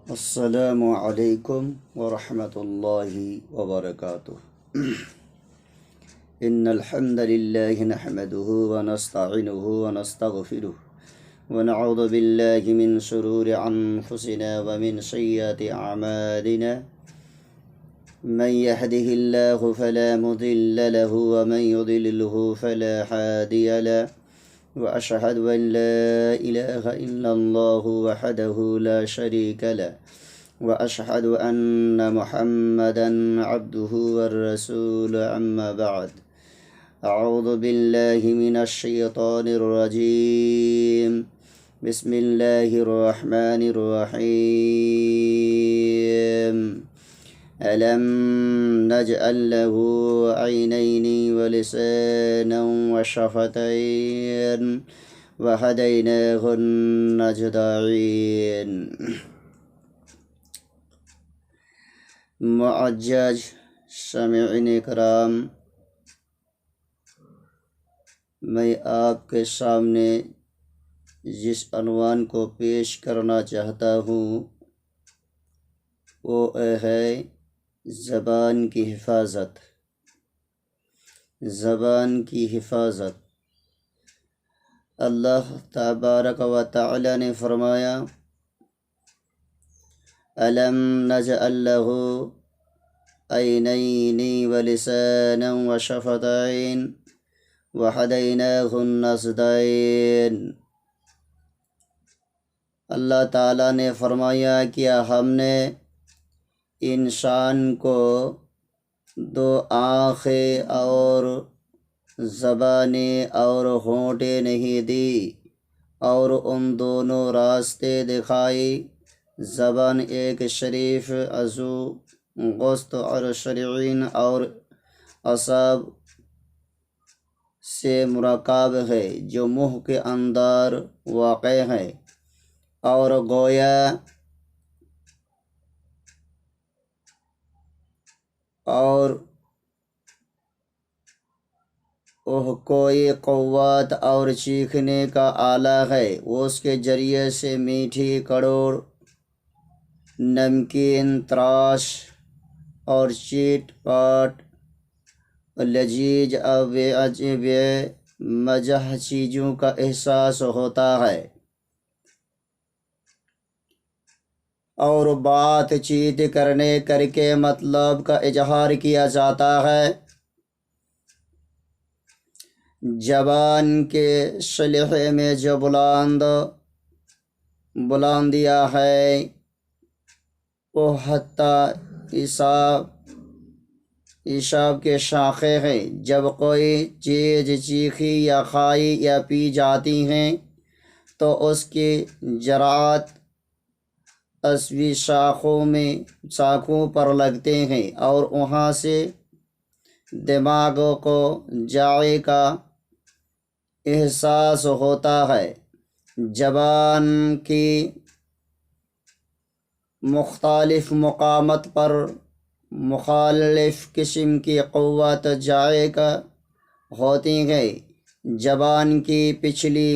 السلام علیکم ورحمۃ اللہ وبرکاتہ۔ ان الحمد للہ نحمده ونستعینه ونستغفره ونعوذ باللہ من شرور انفسنا ومن سیئات اعمالنا، من يهده الله فلا مضل له ومن يضلله فلا هادي له، وأشهد أن لا إله إلا الله وحده لا شريك له، وأشهد أن محمدا عبده والرسول، أما بعد، أعوذ بالله من الشيطان الرجيم، بسم الله الرحمن الرحيم، ألم نجعل له عينين ولسانا وشفتين وهديناه النجدين۔ معزز سامعین کرام، میں آپ کے سامنے جس عنوان کو پیش کرنا چاہتا ہوں وہ ہے زبان کی حفاظت۔ زبان کی حفاظت۔ اللہ تبارک و تعالی نے فرمایا، أَلَمْ نَجْعَلْ لَهُ عَيْنَيْنِ وَلِسَانًا وَشَفَتَيْنِ وَهَدَيْنَاهُ النَّجْدَيْنِ۔ اللہ تعالیٰ نے فرمایا، کیا ہم نے انسان کو دو آنکھیں اور زبانیں اور ہونٹیں نہیں دی اور ان دونوں راستے دکھائی۔ زبان ایک شریف عضو گوشت اور شریعین اور اعصاب سے مرکب ہے جو منہ کے اندر واقع ہے، اور گویا اور وہ کوئی قوت اور چیخنے کا آلہ ہے۔ وہ اس کے ذریعے سے میٹھی، کڑوڑ، نمکین، تراش اور چیٹ پاٹ، لذیذ اور بے مزہ چیزوں کا احساس ہوتا ہے، اور بات چیت کرنے کر کے مطلب کا اظہار کیا جاتا ہے۔ زبان کے سلسلے میں جو بلندیاں ہے وہ حتیٰ اعصاب کے شاخے ہیں۔ جب کوئی چیز چیخی یا کھائی یا پی جاتی ہیں تو اس کی ذرات عصبی شاخوں پر لگتے ہیں اور وہاں سے دماغ کو ذائقے کا احساس ہوتا ہے۔ زبان کی مختلف مقامات پر مختلف قسم کی قوت ذائقہ ہوتی ہے۔ زبان کی پچھلی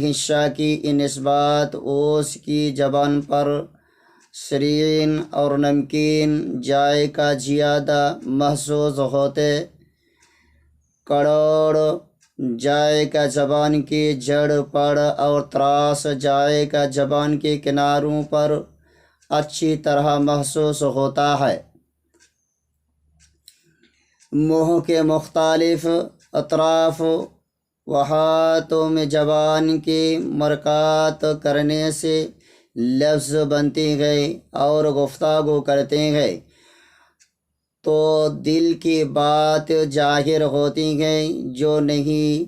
حصہ کی نسبت اس کی زبان پر شیرین اور نمکین ذائقہ زیادہ محسوس ہوتے۔ کڑوڑ ذائقہ زبان کی جڑ پر اور تراش ذائقہ زبان کے کناروں پر اچھی طرح محسوس ہوتا ہے۔ منہ کے مختلف اطراف و ہاتھوں میں زبان کی حرکات کرنے سے لفظ بنتے ہیں اور گفتگو کرتے ہیں تو دل کی بات ظاہر ہوتی ہے جو نہیں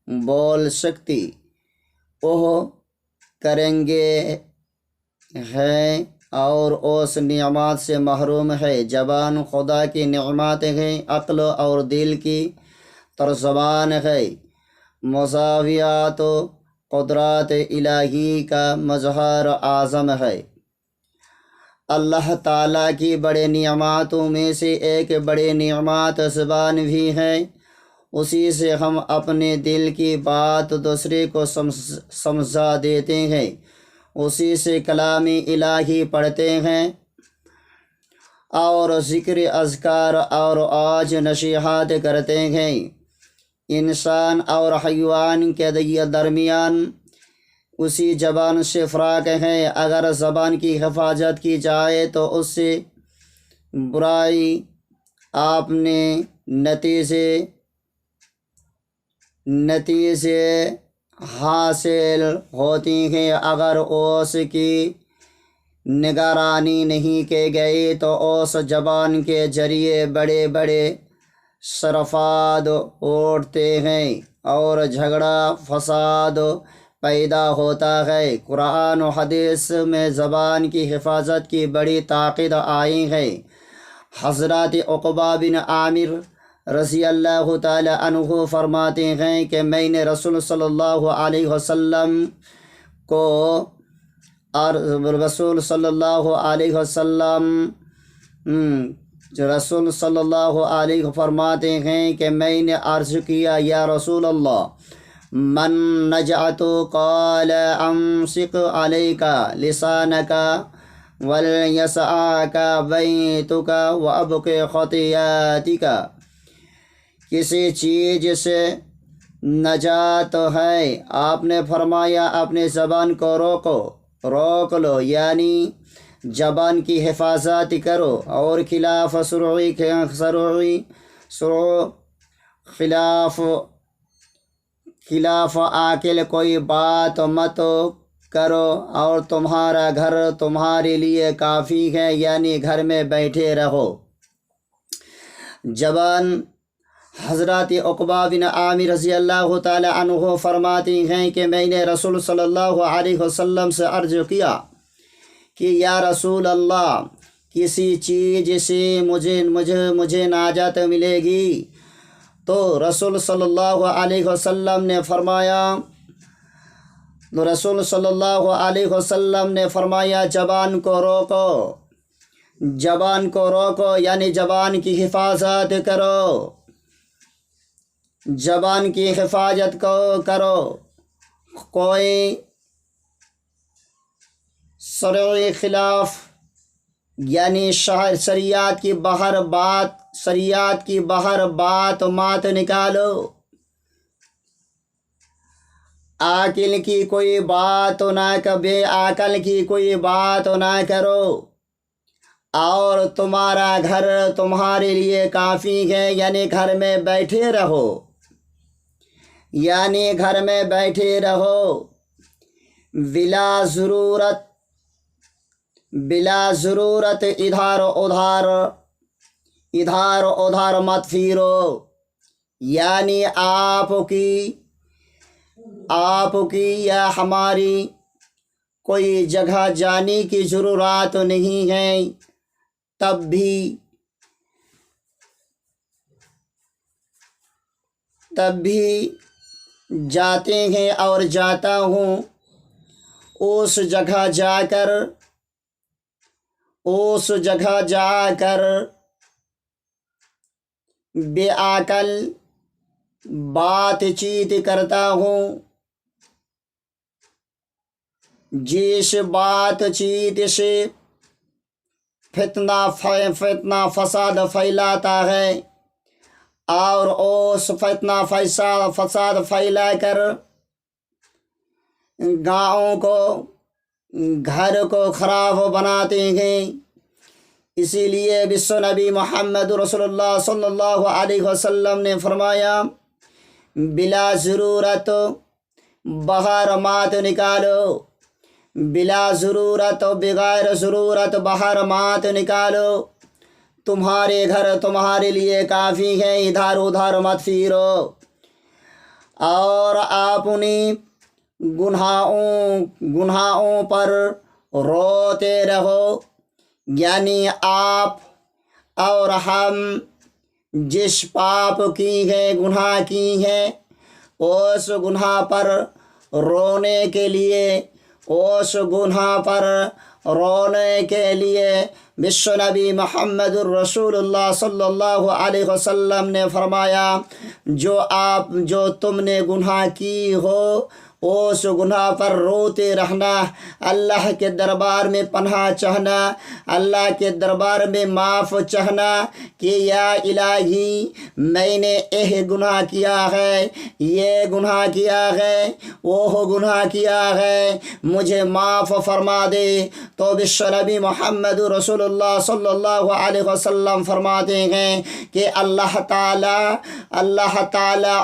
بول سکتی وہ کریں گے ہیں اور اس نعمت سے محروم ہے۔ زبان خدا کی نعمت ہے، عقل اور دل کی ترجمان ہے، مساویات و قدرت الہی کا مظہر اعظم ہے۔ اللہ تعالیٰ کی بڑے نعمتوں میں سے ایک بڑی نعمت زبان بھی ہے۔ اسی سے ہم اپنے دل کی بات دوسرے کو سمجھا دیتے ہیں۔ اسی سے کلام الہی پڑھتے ہیں اور ذکر اذکار اور آج نصیحت کرتے ہیں۔ انسان اور حیوان کے درمیان اسی زبان سے فرق ہے۔ اگر زبان کی حفاظت کی جائے تو اس سے برائی اپنے نتیجے حاصل ہوتی ہیں۔ اگر اس کی نگرانی نہیں کی گئی تو اس زبان کے ذریعے بڑے بڑے صرفات اٹھتے ہیں اور جھگڑا فساد پیدا ہوتا ہے۔ قرآن و حدیث میں زبان کی حفاظت کی بڑی تاکید آئی ہے۔ حضرت عقبہ بن عامر رضی اللہ تعالی عنہ فرماتے ہیں کہ میں نے رسول صلی اللہ علیہ وسلم کو رسول صلی اللہ علیہ فرماتے ہیں کہ میں نے عرض کیا یا رسول اللہ من نجعت قال امسک علیک لسانک ولیسعک بیتک وابق خطیاتک۔ کسی چیز سے نجات ہے، آپ نے فرمایا اپنے زبان کو روک لو، یعنی زبان کی حفاظت کرو اور خلاف عقل کوئی بات مت کرو، اور تمہارا گھر تمہارے لیے کافی ہے، یعنی گھر میں بیٹھے رہو۔ زبان حضرت عقبہ بن عامر رضی اللہ تعالی عنہ فرماتی ہیں کہ میں نے رسول صلی اللہ علیہ وسلم سے عرض کیا کہ یا رسول اللہ کسی چیز سے مجھے ناجات ملے گی؟ تو رسول صلی اللہ علیہ وسلم نے فرمایا زبان کو روکو، یعنی زبان کی حفاظت کرو، زبان کی حفاظت کرو۔ کوئی شرعی خلاف یعنی شریعت کی باہر بات مت نکالو، عاقل کی کوئی بات نہ بے عقل کی کوئی بات نہ کرو، اور تمہارا گھر تمہارے لیے کافی ہے، یعنی گھر میں بیٹھے رہو، بلا ضرورت ادھر ادھر مت پھرو، یعنی آپ کی یا ہماری کوئی جگہ جانے کی ضرورت نہیں ہے، تب بھی جاتے ہیں اور جاتا ہوں، اس جگہ جا کر بے عقل بات چیت کرتا ہوں، جس بات چیت سے فتنہ فساد پھیلاتا ہے، اور اس فتنہ فساد پھیلا کر گاؤں کو گھر کو خراب بناتے ہیں۔ اسی لیے وشو نبی محمد رسول اللہ صلی اللہ علیہ وسلم نے فرمایا بلا ضرورت باہر مت نکالو، بلا ضرورت بغیر ضرورت باہر مت نکالو، تمہارے گھر تمہارے لیے کافی ہے، ادھر ادھر مت پھرو، اور اپنی گناہوں پر روتے رہو، یعنی آپ اور ہم جس پاپ کی ہے گناہ کی ہے، اس گناہ پر رونے کے لیے وشو نبی محمد الرسول اللہ صلی اللہ علیہ وسلم نے فرمایا جو تم نے گناہ کی ہو اس گناہ پر روتے رہنا، اللہ کے دربار میں پناہ چاہنا، اللہ کے دربار میں معاف چاہنا کہ یا الہی میں نے یہ گناہ کیا ہے، یہ گناہ کیا ہے، وہ گناہ کیا ہے، مجھے معاف فرما دے۔ تو بشر نبی محمد رسول اللہ صلی اللہ علیہ وسلم فرماتے ہیں کہ اللہ تعالیٰ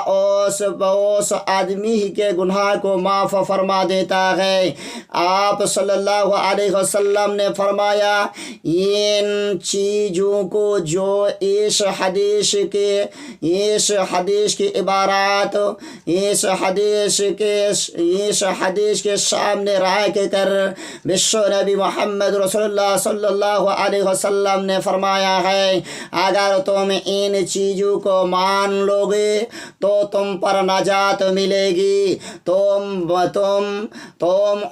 اس آدمی کے گناہ کو معاف فرما دیتا ہے۔ آپ صلی اللہ علیہ وسلم نے فرمایا ان چیزوں کو جو اس حدیث کی عبارات اس حدیث کے سامنے رکھ کر بشر نبی محمد رسول اللہ صلی اللہ علیہ وسلم نے فرمایا ہے اگر تم ان چیزوں کو مان لو گے تو تم پر نجات ملے گی، تم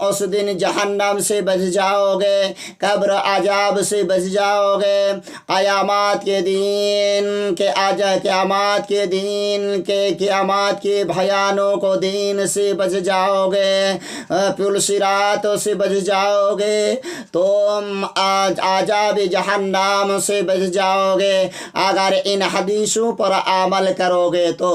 اس دن جہنم سے بچ جاؤ گے، قبر عذاب سے بچ جاؤ گے، قیامات کے بھیانوں کو دین سے بچ جاؤ گے، پل صراط سے بچ جاؤ گے، تم عذاب جہنم سے بچ جاؤ گے اگر ان حدیثوں پر عمل کرو گے تو۔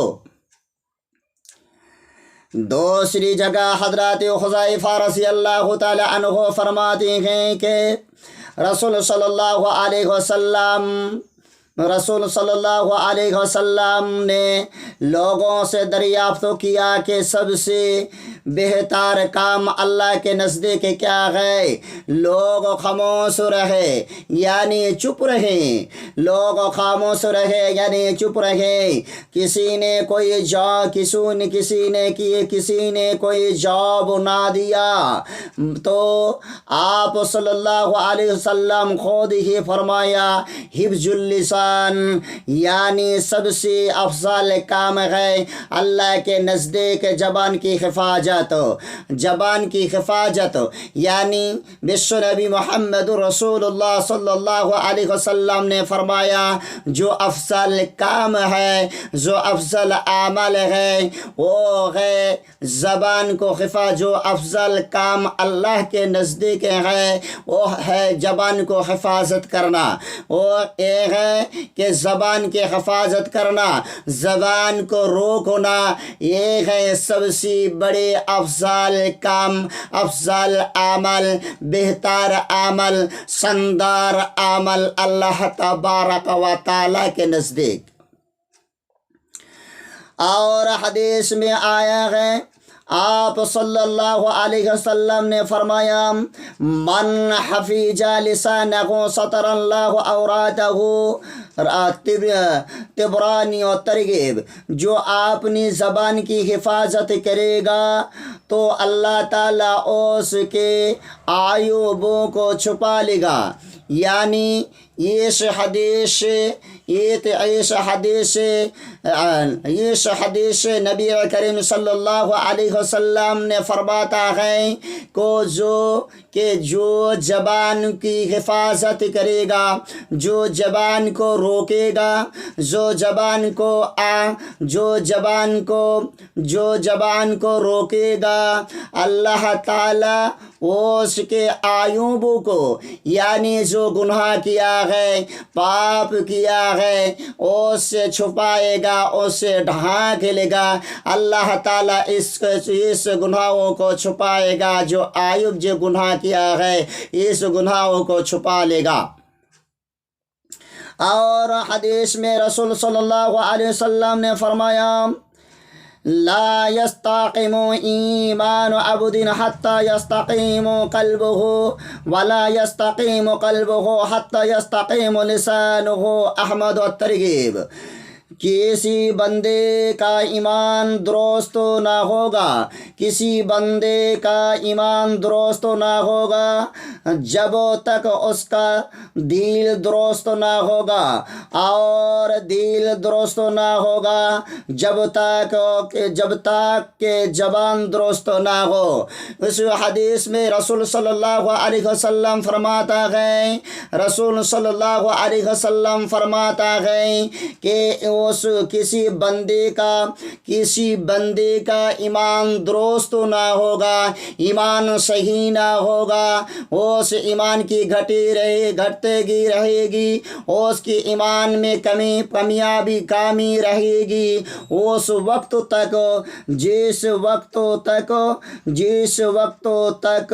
دوسری جگہ حضرت حذیفہ رضی اللہ تعالی عنہ فرماتے ہیں کہ رسول صلی اللہ علیہ وسلم نے لوگوں سے دریافت کیا کہ سب سے بہتر کام اللہ کے نزدیک کیا ہے؟ لوگ خاموش رہے یعنی چپ رہے، لوگ خاموش رہے یعنی چپ رہے، کسی نے کوئی جواب نہ دیا تو آپ صلی اللہ علیہ وسلم خود ہی فرمایا حفظ اللسان، یعنی سب سے افضل کام ہے اللہ کے نزدیک زبان کی حفاظت، یعنی بشر نبی محمد رسول اللہ صلی اللہ علیہ وسلم نے فرمایا جو افضل کام ہے، جو افضل عمل ہے وہ ہے زبان کو جو افضل کام اللہ کے نزدیک ہے وہ ہے زبان کو حفاظت کرنا، وہ یہ ہے کہ زبان کی حفاظت کرنا، زبان کو روکنا، یہ ہے سب سے بڑے افضل کام، افضل عمل، بہتر عمل، شاندار عمل اللہ تبارک و تعالی کے نزدیک۔ اور حدیث میں آیا ہے آپ صلی اللہ علیہ وسلم نے فرمایا من حفظ لسانہ سطر اللہ عوراتہ، طبرانی و ترغیب، جو اپنی زبان کی حفاظت کرے گا تو اللہ تعالیٰ اس کے عیوبوں کو چھپا لے گا، یعنی اس حدیث نبی کریم صلی اللہ علیہ وسلم نے فرماتا ہے کہ جو زبان کی حفاظت کرے گا، جو زبان کو روکے گا، جو زبان کو روکے گا، اللہ تعالیٰ اس کے عیوبوں کو، یعنی جو گناہ کیا ہے، پاپ کیا ہے، اس سے چھپائے گا، اس سے ڈھانک لے گا، اللہ تعالیٰ اس گناہوں کو چھپائے گا، جو عیوب جو گناہ کیا ہے اس گناہوں کو چھپا لے گا۔ اور حدیث میں رسول صلی اللہ علیہ وسلم نے فرمایا لا يستقيم ایمان عبد حتى يستقيم قلبه ولا يستقيم قلبه حتى يستقيم لسانه، احمد الترغیب۔ کسی بندے کا ایمان درست نہ ہوگا، کسی بندے کا ایمان درست نہ ہوگا جب تک اس کا دل درست نہ ہوگا، اور دل درست نہ ہوگا جب تک کہ زبان درست نہ ہو۔ اس حدیث میں رسول صلی اللہ علیہ وسلم فرماتا ہے کہ اس کسی بندے کا ایمان درست نہ ہوگا، ایمان صحیح نہ ہوگا، اس ایمان کی گھٹتے گی رہے گی، اس کی ایمان میں کمی رہے گی اس وقت تک، جس وقت تک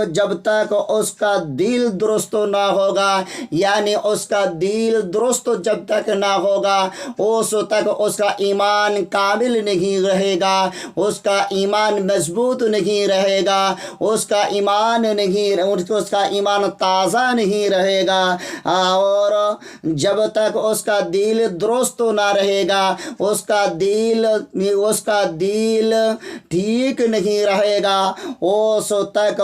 جب تک اس کا دل درست نہ ہوگا، یعنی اس کا دل درست جب تک نہ ہوگا اس تک اس کا ایمان کامل نہیں رہے گا، اس کا ایمان مضبوط نہیں رہے گا، اس کا ایمان تازہ نہیں رہے گا، اور جب تک اس کا دل درست نہ رہے گا، اس کا دل ٹھیک نہیں رہے گا، اس تک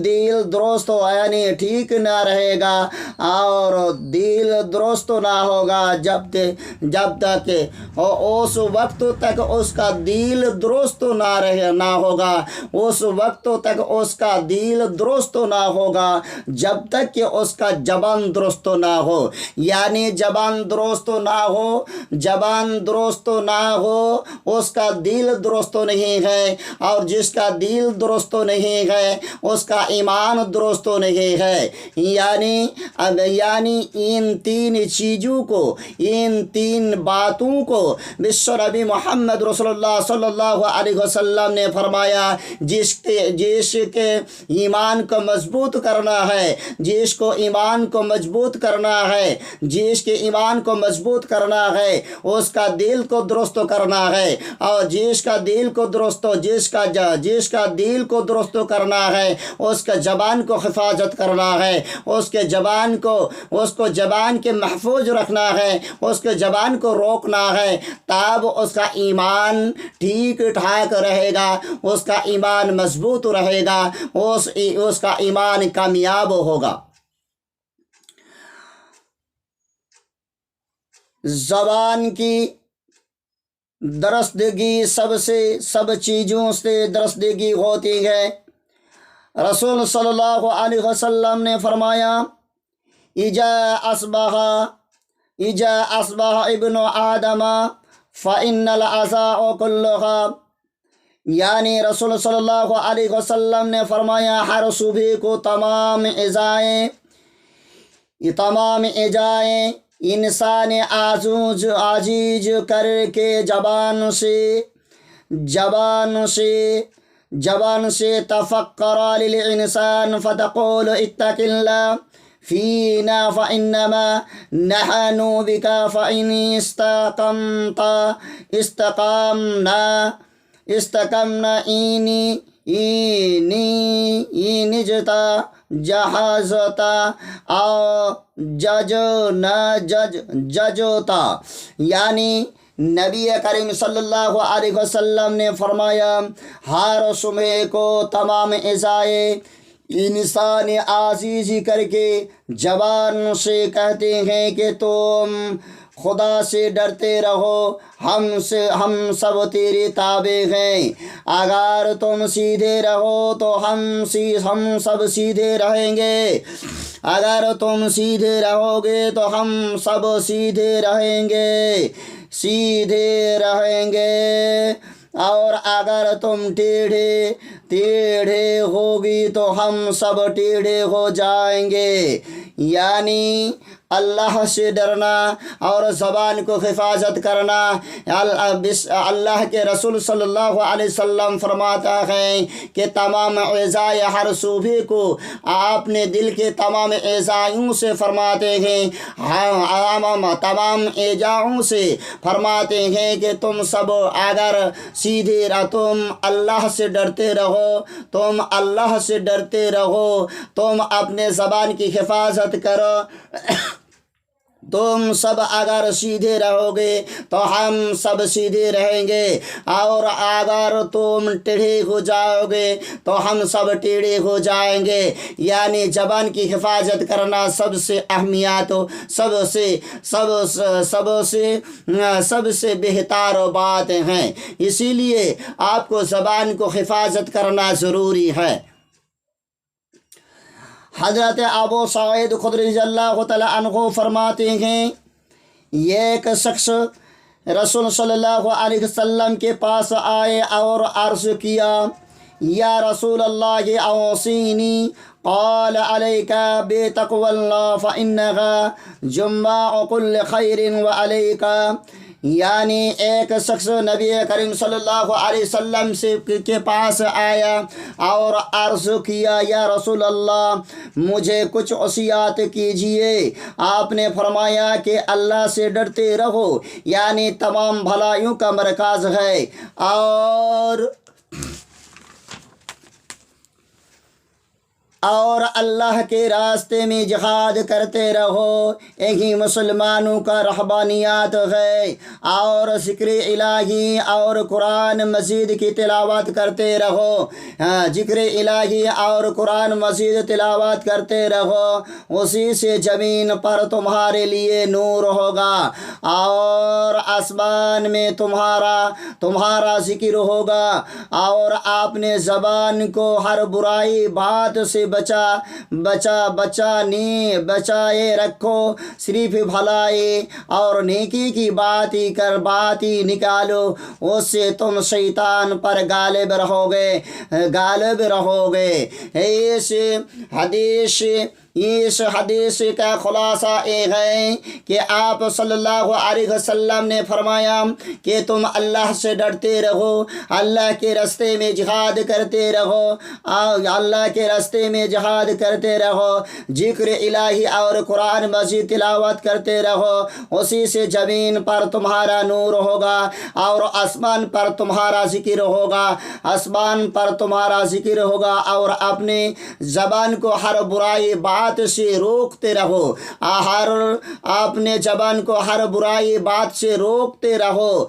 دل درست یعنی ٹھیک نہ رہے گا، اور دل درست نہ ہوگا جب تک اس وقت تک اس کا دل درست نہ ہوگا، اس وقت تک اس کا دل درست نہ ہوگا جب تک کہ اس کا زبان درست نہ ہو، یعنی زبان درست نہ ہو اس کا دل درست نہیں ہے، اور جس کا دل درست نہیں ہے اس کا ایمان درست نہیں ہے، یعنی ان تین باتوں کو وشو نبی محمد رسول اللہ صلی اللہ علیہ وسلم نے فرمایا، جس کے ایمان کو مضبوط کرنا ہے، جس کے ایمان کو مضبوط کرنا ہے اس کا دل کو درست کرنا ہے، اور جس کا دل کو درست کرنا ہے اس کا زبان کو حفاظت کرنا ہے، اس کو زبان کے محفوظ رکھنا ہے، اس کے زبان کو روکنا ہے، تب اس کا ایمان ٹھیک ٹھاک رہے گا، اس کا ایمان مضبوط رہے گا، اس کا ایمان کامیاب ہوگا۔ زبان کی درستگی سب چیزوں سے درستگی ہوتی ہے۔ رسول صلی اللہ علیہ وسلم نے فرمایا، اذا اصبح ابن آدم فإن العزاء كلها، یعنی رسول صلی اللہ علیہ وسلم نے فرمایا ہر صبح کو تمام اجزائیں انسان عاجز کر کے زبان سے تفکر للانسان فتقول اتق اللہ فینا فإنما نحن بک فإن استقمنا نجتا جہازتا او ججوتا، یعنی نبی کریم صلی اللہ علیہ وسلم نے فرمایا ہر صبح کو تمام اعضائے انسان عاجزی کر کے زبان سے کہتے ہیں کہ تم خدا سے ڈرتے رہو، ہم سب تیرے تابع ہیں، اگر تم سیدھے رہو تو ہم سب سیدھے رہیں گے، اگر تم سیدھے رہو گے تو ہم سب سیدھے رہیں گے، اور اگر تم ٹیڑھے ہوگی تو ہم سب ٹیڑھے ہو جائیں گے، یعنی اللہ سے ڈرنا اور زبان کو حفاظت کرنا۔ اللہ کے رسول صلی اللہ علیہ وسلم فرماتا ہے کہ تمام اعضائے ہر صوبے کو اپنے دل کے تمام اعضاؤں سے فرماتے ہیں، تمام اعضاؤں سے فرماتے ہیں کہ تم سب اگر سیدھے تم اللہ سے ڈرتے رہو، تم اپنے زبان کی حفاظت کرو، تم سب اگر سیدھے رہو گے تو ہم سب سیدھے رہیں گے، اور اگر تم ٹیڑھے ہو جاؤ گے تو ہم سب ٹیڑھے ہو جائیں گے، یعنی زبان کی حفاظت کرنا سب سے اہمیت، سب سے بہتر بات ہے، اسی لیے آپ کو زبان کو حفاظت کرنا ضروری ہے۔ حضرت ابو سعید خدری رضی اللہ تعالی عنہ فرماتے ہیں، ایک شخص رسول صلی اللہ علیہ وسلم کے پاس آئے اور عرض کیا یا رسول اللہ اوصینی قال علیک بتقوی اللہ فإنها جماع کل خیر وعلیک، یعنی ایک شخص نبی کریم صلی اللہ علیہ وسلم کے پاس آیا اور عرض کیا یا رسول اللہ مجھے کچھ وصیت کیجیے۔ آپ نے فرمایا کہ اللہ سے ڈرتے رہو، یعنی تمام بھلائیوں کا مرکز ہے، اور اللہ کے راستے میں جہاد کرتے رہو، یہی مسلمانوں کا رہبانیات ہے، اور ذکر الہی اور قرآن مجید کی تلاوت کرتے رہو، ذکر الہی اور قرآن مجید تلاوت کرتے رہو، اسی سے زمین پر تمہارے لیے نور ہوگا اور آسمان میں تمہارا ذکر ہوگا، اور آپ نے زبان کو ہر برائی بات سے بچائے رکھو، صرف بھلائی اور نیکی کی بات ہی نکالو، اس سے تم شیطان پر غالب رہو گے۔ اس حدیث کا خلاصہ یہ ہے کہ آپ صلی اللہ علیہ وسلم نے فرمایا کہ تم اللہ سے ڈرتے رہو، اللہ کے راستے میں جہاد کرتے رہو، ذکر الہی اور قرآن مجید تلاوت کرتے رہو، اسی سے زمین پر تمہارا نور ہوگا اور آسمان پر تمہارا ذکر ہوگا، اور اپنے زبان کو ہر برائی بات سے روکتے رہو، اپنے زبان کو ہر برائی بات سے روکتے رہو،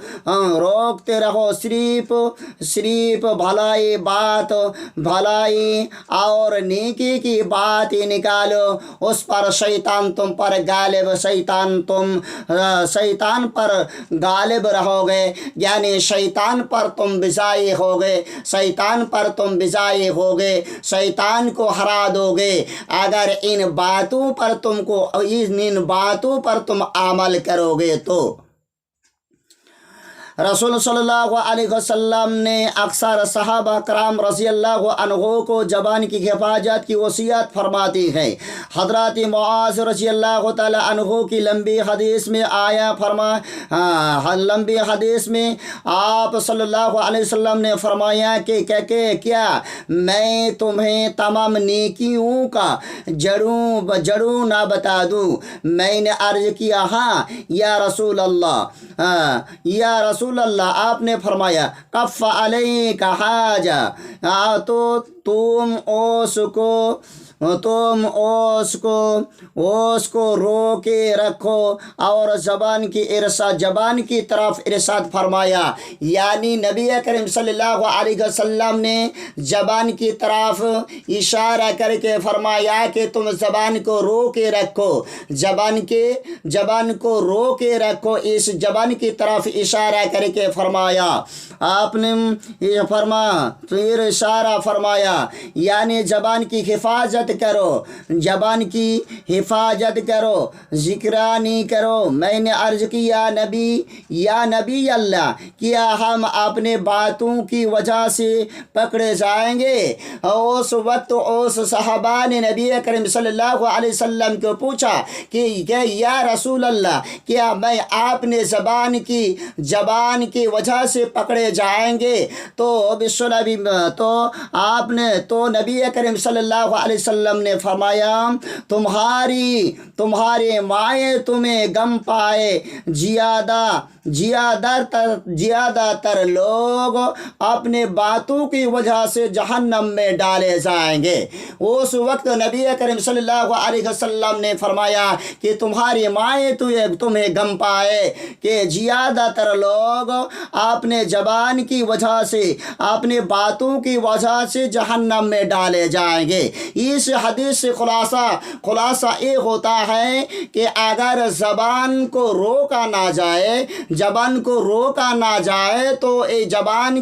صرف بھلائی اور نیکی کی بات ہی نکالو، اس پر شیطان پر غالب رہو گے، یعنی شیطان پر تم بجائی ہوگے، شیطان کو ہرا دو گے اگر ان باتوں پر تم عمل کرو گے تو۔ رسول صلی اللہ علیہ وسلم نے اکثر صحابہ کرام رضی اللہ عنہ کو زبان کی حفاظت کی وصیت فرماتی ہے۔ حضرت معاذ رضی اللہ تعالی عنہ کی لمبی حدیث میں آپ صلی اللہ علیہ وسلم نے فرمایا کہ کیا میں تمہیں تمام نیکیوں کا جڑوں نہ بتا دوں؟ میں نے عرض کیا ہاں یا رسول اللہ، آپ نے فرمایا کف علیک حاجہ، تو تم اس کو رو کے رکھو، اور زبان کی طرف ارشاد فرمایا، یعنی نبی کریم صلی اللہ علیہ وسلم نے زبان کی طرف اشارہ کر کے فرمایا کہ تم زبان کو رو کے رکھو، زبان کو رو کے رکھو، اس زبان کی طرف اشارہ کر کے فرمایا، آپ نے اشارہ فرمایا، یعنی زبان کی حفاظت کرو، ذکرانی کرو۔ میں نے عرض کیا یا نبی اللہ، کیا ہم اپنے باتوں کی وجہ سے پکڑے جائیں گے؟ اس وقت اس صحابہ نے نبی کریم صلی اللہ علیہ وسلم کو پوچھا کہ یا رسول اللہ، کیا میں اپنے زبان کی وجہ سے پکڑے جائیں گے؟ تو نبی کریم صلی اللہ علیہ وسلم نے فرمایا، تمہارے مائیں تمہیں غم پائے، زیادہ تر لوگ اپنے باتوں کی وجہ سے جہنم میں ڈالے جائیں گے۔ اس وقت نبی کریم صلی اللہ علیہ وسلم نے فرمایا کہ تمہاری مائیں تمہیں غم پائے کہ زیادہ تر لوگ اپنے زبان کی وجہ سے، اپنے باتوں کی وجہ سے جہنم میں ڈالے جائیں گے۔ اس اس حدیث سے خلاصہ یہ ہوتا ہے کہ اگر زبان کو روکا نہ جائے تو زبان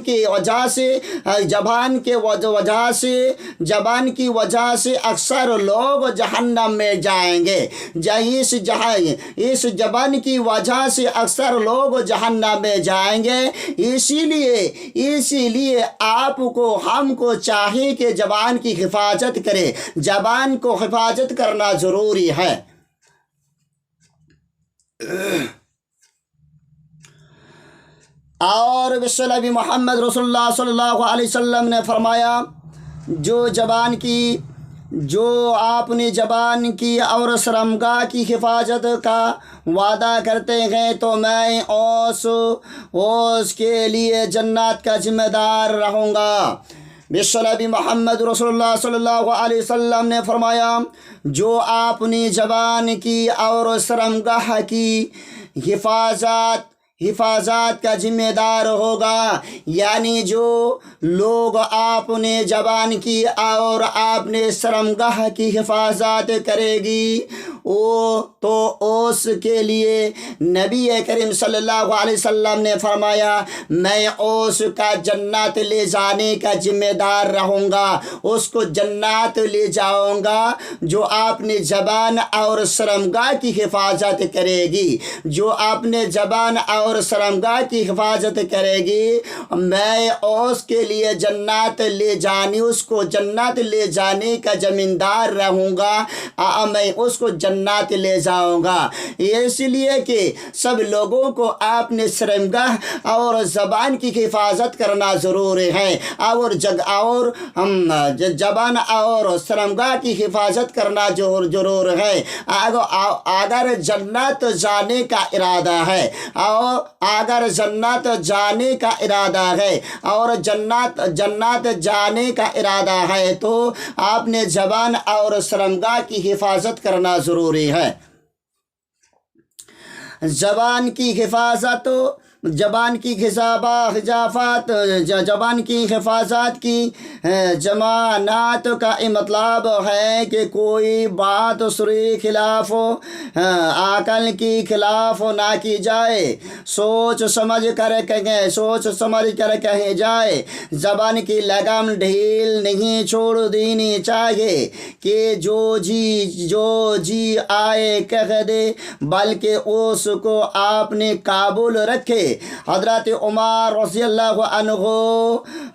کی وجہ سے اکثر لوگ جہنم میں جائیں گے. اس زبان کی وجہ سے اکثر لوگ جہنم میں جائیں گے. اسی لیے آپ کو ہم کو چاہیے کہ زبان کی حفاظت کرے. زبان کو حفاظت کرنا ضروری ہے. اور بسم اللہ محمد رسول اللہ صلی اللہ علیہ وسلم نے فرمایا جو آپ نے زبان کی اور شرمگاہ کی حفاظت کا وعدہ کرتے ہیں تو میں اس کے لیے جنت کا ذمہ دار رہوں گا. بسم اللہ محمد رسول اللہ صلی اللہ علیہ وسلم نے فرمایا جو اپنی زبان کی اور شرمگاہ کی حفاظت کا ذمہ دار ہوگا، یعنی جو لوگ اپنے زبان کی اور اپنے شرمگاہ کی حفاظت کرے گی تو اس کے لیے نبی کریم صلی اللہ علیہ وسلم نے فرمایا میں اس کا جنت لے جانے کا ذمہ دار رہوں گا، اس کو جنت لے جاؤں گا جو اپنے زبان اور شرمگاہ کی حفاظت کرے گی. جو اپنے زبان اور شرمگاہ کی حفاظت کرے گی میں اس کے لیے اس کو جنت لے جانے کا ذمہ رہوں گا، میں اس کو جنت لے جاؤں گا. اس لیے کہ سب لوگوں کو اپنے شرمگاہ اور زبان کی حفاظت کرنا ضروری ہے اور زبان اور شرمگاہ کی حفاظت کرنا ضرور ہے. اگر جنت جانے کا ارادہ ہے اور جنت جانے کا ارادہ ہے تو آپ نے زبان اور شرمگاہ کی حفاظت کرنا ضروری ہے. زبان کی حفاظت کی ضمانت کا مطلب ہے کہ کوئی بات سری خلاف عقل کی خلاف نہ کی جائے، سوچ سمجھ کر کہیں جائے. زبان کی لگام ڈھیل نہیں چھوڑ دینی چاہیے کہ جو جی آئے کہہ دے، بلکہ اس کو آپ نے قابل رکھے. حضرت عمر رضی اللہ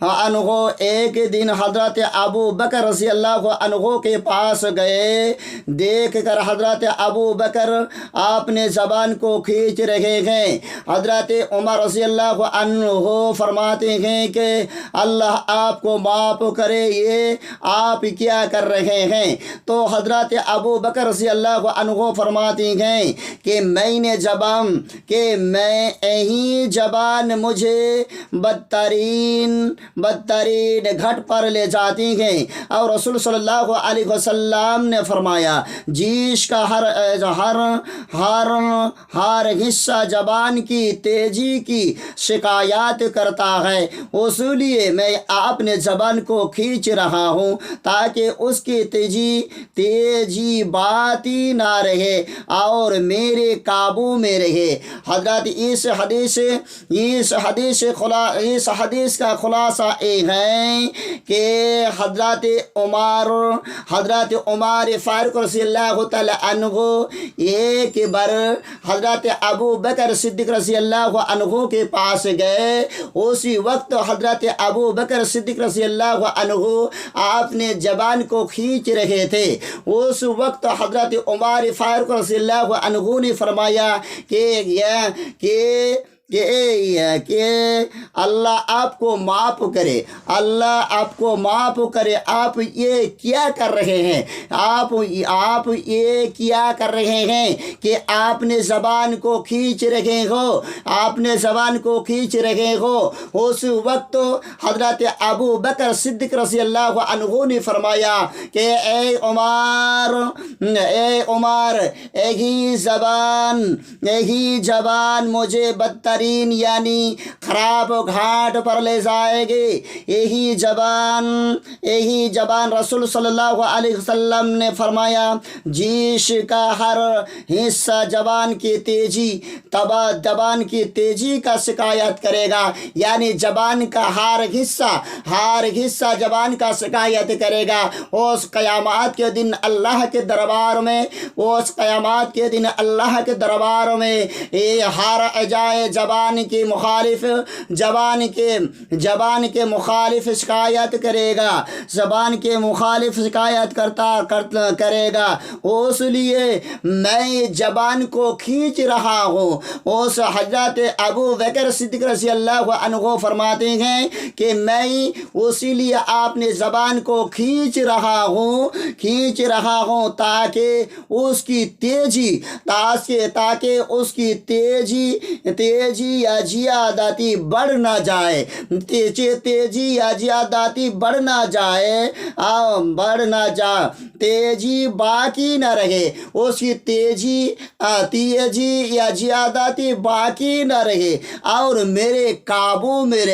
عنہ ایک دن حضرت ابو بکر رضی اللہ عنہ کے پاس گئے. دیکھ کر حضرت ابو بکر اپنے زبان کو کھینچ رہے ہیں. حضرت عمر رضی اللہ عنہ فرماتے ہیں کہ اللہ آپ کو معاف کرے، یہ آپ کیا کر رہے ہیں؟ تو حضرت ابو بکر رضی اللہ عنہ فرماتے ہیں کہ زبان مجھے بدترین گھٹ پر لے جاتی ہیں. اور رسول صلی اللہ علیہ وسلم نے فرمایا جیش کا ہر حصہ زبان کی تیزی کی شکایت کرتا ہے، اس لیے میں اپنے زبان کو کھینچ رہا ہوں تاکہ اس کی تیزی باتی نہ رہے اور میرے قابو میں رہے. حضرت اس حدیث کا خلاصہ یہ ہے کہ حضرت عمر فاروق رضی اللہ تعالی عنہ ایک بار حضرت ابو بکر صدیق رضی اللہ عنہ کے پاس گئے. اسی وقت حضرت ابو بکر صدیق رضی اللہ عنہ اپنے زبان کو کھینچ رہے تھے. اس وقت حضرت عمر فاروق رضی اللہ عنہ نے فرمایا کہ اللہ آپ کو معاف کرے، آپ یہ کیا کر رہے ہیں؟ آپ یہ کیا کر رہے ہیں کہ آپ نے زبان کو کھینچ رہے ہو. اس وقت حضرت ابو بکر صدیق رضی اللہ عنہ نے فرمایا کہ اے عمر یہی زبان مجھے بدترین ترین یعنی خراب گھاٹ پر لے جائے گے۔ یہی زبان رسول صلی اللہ علیہ وسلم نے فرمایا، جیش کا ہر حصہ زبان کی تیزی کا شکایت کرے گا، یعنی زبان کا ہر حصہ زبان کا شکایت کرے گا۔ اس قیامت کے دن اللہ کے دربار میں یہ ہر اعضائے زبان کے مخالف شکایت کرے گا، زبان کے مخالف شکایت کرے گا۔ اس لیے میں زبان کو کھینچ رہا ہوں۔ اس حضرت ابو بکر صدیق رضی اللہ عنہ فرماتے ہیں کہ میں اسی لیے اپنے زبان کو کھینچ رہا ہوں تاکہ اس کی تیزی یا زیادتی بڑھ نہ جائے، تیزی باقی نہ رہے، اس کی تیزی یا زیادتی باقی نہ رہے اور میرے قابو میں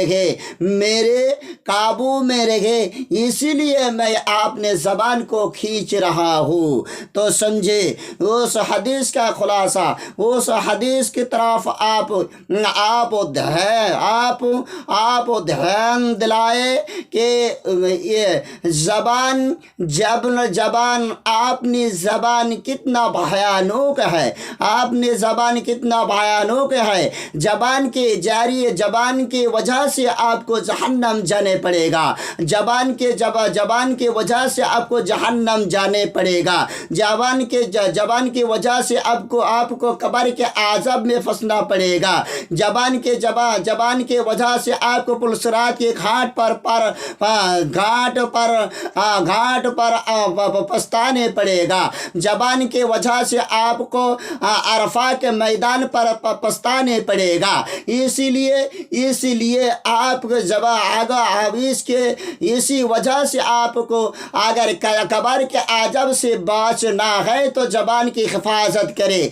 رہے، اسی لیے میں اپنے زبان کو کھینچ رہا ہوں۔ تو سمجھے اس حدیث کا خلاصہ، اس حدیث کی طرف آپ دھیان دلائے کہ یہ زبان اپنی زبان کتنا بھیانک ہے، زبان کی وجہ سے آپ کو جہنم جانے پڑے گا، زبان کی وجہ سے آپ کو جہنم جانے پڑے گا، زبان کی وجہ سے آپ کو قبر کے عذاب میں پھنسنا پڑے گا، زبان کی وجہ سے آپ کو پلسرات کے گھاٹ پر پچھتانے پڑے گا، زبان کی وجہ سے آپ کو عرفات کے میدان پر پچھتانے پڑے گا۔ اسی لیے آپ کو اسی وجہ سے آپ کو اگر قبر کے عذاب سے بچنا ہے تو زبان کی حفاظت کرے،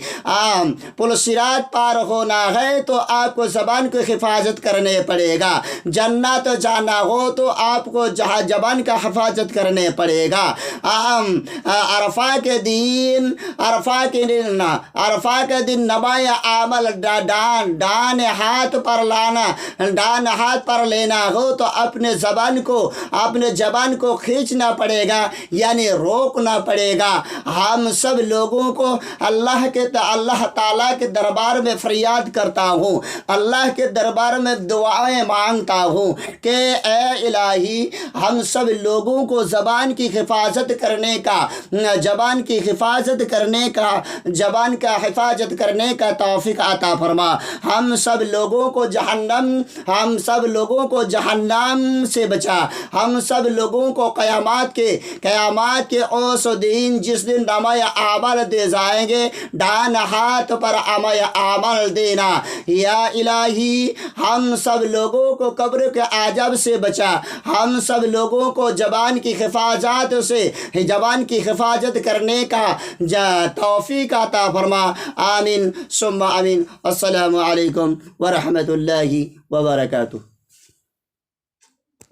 پلسرات پار ہونا ہے تو آپ کو زبان کی حفاظت کرنے پڑے گا، جنت جانا ہو تو آپ کو زبان کا حفاظت کرنے پڑے گا۔ عرفہ کے دن نمایاں عمل ڈان ہاتھ پر لینا ہو تو اپنے زبان کو کھینچنا پڑے گا، یعنی روکنا پڑے گا۔ ہم سب لوگوں کو اللہ تعالیٰ کے دربار میں فریاد کرتا ہوں، اللہ کے دربار میں دعائیں مانگتا ہوں کہ اے الہی ہم سب لوگوں کو زبان کی حفاظت کرنے کا توفیق عطا فرما، ہم سب لوگوں کو جہنم سے بچا، ہم سب لوگوں کو قیامات کے اوس دن جس دن نمایاں اعمال دے جائیں گے، ڈان ہاتھ پر عمل دینا۔ یا الہی ہم سب لوگوں کو قبر کے عذاب سے بچا، ہم سب لوگوں کو زبان کی حفاظت کرنے کا توفیق عطا فرما، آمین ثم آمین۔ السلام علیکم ورحمۃ اللہ وبرکاتہ۔